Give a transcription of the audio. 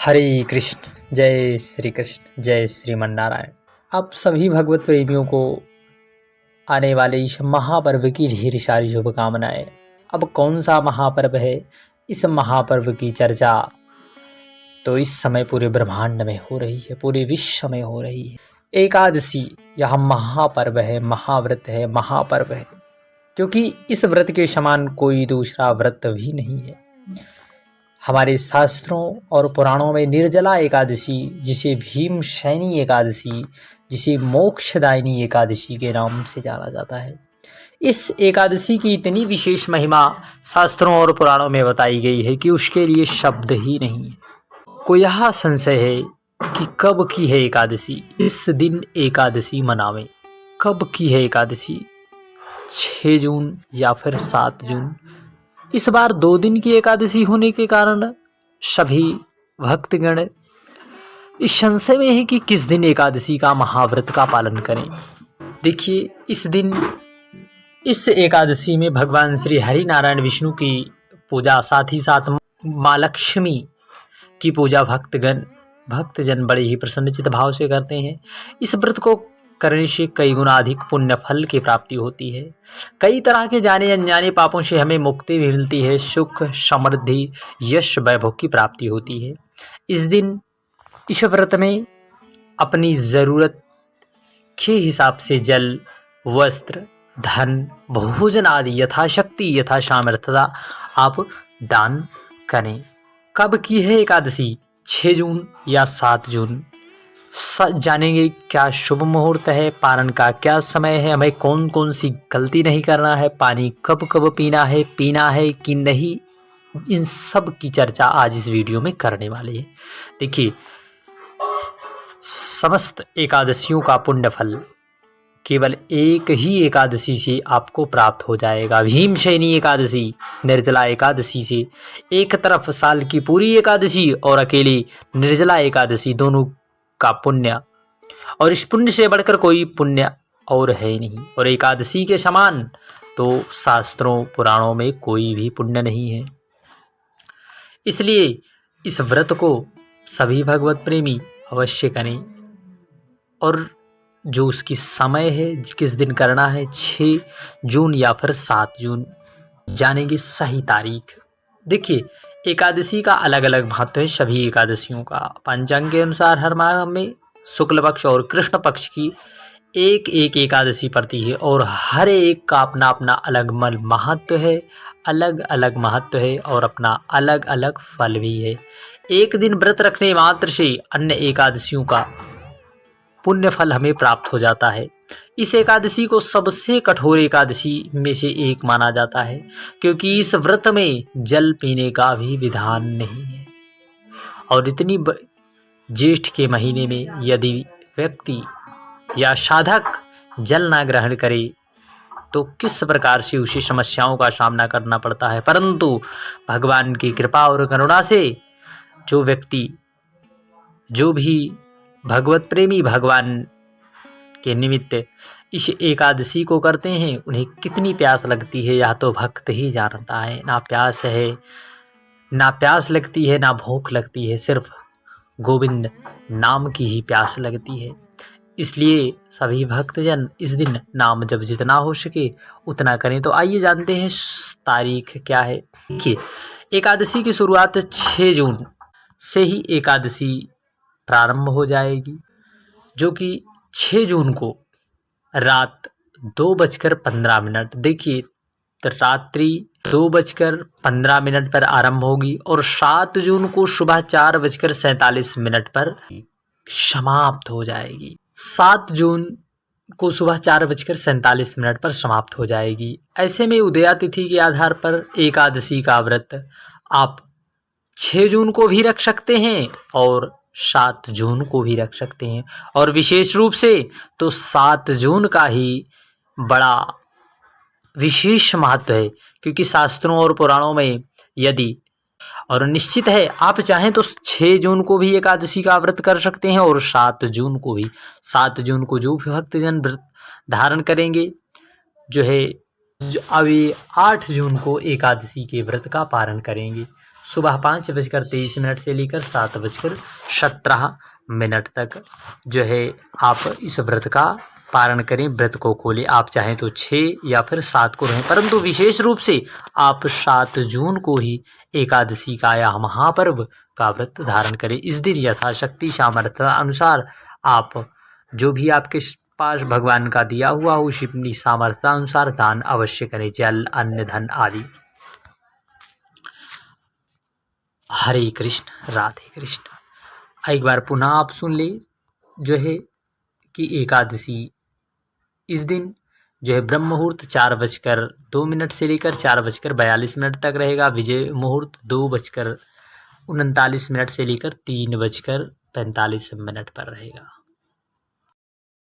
हरे कृष्ण, जय श्री कृष्ण, जय श्रीमन नारायण। आप सभी भगवत प्रेमियों को आने वाले इस महापर्व की ढेर सारी शुभकामनाएं। अब कौन सा महापर्व है, इस महापर्व की चर्चा तो इस समय पूरे ब्रह्मांड में हो रही है, पूरे विश्व में हो रही है। एकादशी यह महापर्व है, महाव्रत है, महापर्व है, क्योंकि इस व्रत के समान कोई दूसरा व्रत भी नहीं है। हमारे शास्त्रों और पुराणों में निर्जला एकादशी, जिसे भीमशैनी एकादशी, जिसे मोक्षदायिनी एकादशी के नाम से जाना जाता है, इस एकादशी की इतनी विशेष महिमा शास्त्रों और पुराणों में बताई गई है कि उसके लिए शब्द ही नहीं है। कोई यह संशय है कि कब की है एकादशी, इस दिन एकादशी मनावें। कब की है एकादशी, 6 जून या फिर 7 जून। इस बार 2 दिन की एकादशी होने के कारण सभी भक्तगण इस संशय में है कि किस दिन एकादशी का महाव्रत का पालन करें। देखिए, इस दिन इस एकादशी में भगवान श्री हरि नारायण विष्णु की पूजा, साथ ही साथ माँ लक्ष्मी की पूजा भक्तजन बड़े ही प्रसन्नचित भाव से करते हैं। इस व्रत को करने से कई गुना अधिक पुण्य फल की प्राप्ति होती है। कई तरह के जाने अनजाने पापों से हमें मुक्ति भी मिलती है, सुख, समृद्धि, यश, वैभव की प्राप्ति होती है। इस दिन इस व्रत में अपनी जरूरत के हिसाब से जल, वस्त्र, धन, भोजन आदि यथाशक्ति यथा सामर्थ्यता आप दान करें। कब की है एकादशी, 6 जून या 7 जून। जानेंगे क्या शुभ मुहूर्त है, पारण का क्या समय है, हमें कौन कौन सी गलती नहीं करना है, पानी कब कब पीना है कि नहीं, इन सब की चर्चा आज इस वीडियो में करने वाले हैं। देखिए, समस्त एकादशियों का पुण्य फल केवल एक ही एकादशी से आपको प्राप्त हो जाएगा। भीमशैनी एकादशी, निर्जला एकादशी से एक तरफ साल की पूरी एकादशी और अकेली निर्जला एकादशी, दोनों का पुण्य, और इस पुण्य से बढ़कर कोई पुण्य और है नहीं। और एकादशी के समान तो शास्त्रों पुराणों में कोई भी पुण्य नहीं है। इसलिए इस व्रत को सभी भगवत प्रेमी अवश्य करें। और जो उसकी समय है, किस दिन करना है, 6 जून या फिर 7 जून, जानेंगे सही तारीख। देखिए, एकादशी का अलग अलग महत्व है। सभी एकादशियों का पंचांग के अनुसार हर माह में शुक्ल पक्ष और कृष्ण पक्ष की एक एक एकादशी पड़ती है, और हर एक का अपना अपना अलग महत्व है, अलग अलग महत्व है, और अपना अलग अलग फल भी है। एक दिन व्रत रखने मात्र से अन्य एकादशियों का पुण्य फल हमें प्राप्त हो जाता है। इस एकादशी को सबसे कठोर एकादशी में से एक माना जाता है, क्योंकि इस व्रत में जल पीने का भी विधान नहीं है। और इतनी ज्येष्ठ के महीने में यदि व्यक्ति या साधक जल ना ग्रहण करे तो किस प्रकार से उसे समस्याओं का सामना करना पड़ता है। परंतु भगवान की कृपा और करुणा से जो व्यक्ति, जो भी भगवत प्रेमी भगवान के निमित्त इस एकादशी को करते हैं, उन्हें कितनी प्यास लगती है यह तो भक्त ही जानता है। ना प्यास है, ना प्यास लगती है, ना भूख लगती है, सिर्फ गोविंद नाम की ही प्यास लगती है। इसलिए सभी भक्तजन इस दिन नाम जब जितना हो सके उतना करें। तो आइए जानते हैं तारीख क्या है। देखिए, एकादशी की शुरुआत 6 जून से ही एकादशी प्रारंभ हो जाएगी, जो कि 6 जून को रात 2:15। देखिए, तो रात्रि 2:15 पर आरंभ होगी और 7 जून को सुबह 4:47 पर समाप्त हो जाएगी। 7 जून को सुबह 4:47 पर समाप्त हो जाएगी। ऐसे में उदया तिथि के आधार पर एकादशी का व्रत आप 6 जून को भी रख सकते हैं और 7 जून को भी रख सकते हैं। और विशेष रूप से तो 7 जून का ही बड़ा विशेष महत्व है, क्योंकि शास्त्रों और पुराणों में यदि, और निश्चित है आप चाहें तो 6 जून को भी एकादशी का व्रत कर सकते हैं और 7 जून को भी। 7 जून को जो भी भक्तजन व्रत धारण करेंगे, जो है अब 8 जून को एकादशी के व्रत का पारण करेंगे। सुबह 5:23 से लेकर 7:17 तक जो है आप इस व्रत का पारण करें, व्रत को खोलें। आप चाहें तो 6 या फिर 7 को रहें, परंतु विशेष रूप से आप 7 जून को ही एकादशी का या महापर्व का व्रत धारण करें। इस दिन यथाशक्ति सामर्थ्य अनुसार आप जो भी आपके पास भगवान का दिया हुआ हो उसी अपनी सामर्थ्य अनुसार दान अवश्य करें, जल, अन्न, धन आदि। हरे कृष्ण, राधे कृष्ण। एक बार पुनः आप सुन ले जो है कि एकादशी इस दिन जो है ब्रह्म मुहूर्त 4:02 से लेकर 4:42 तक रहेगा। विजय मुहूर्त 2:39 से लेकर 3:45 पर रहेगा।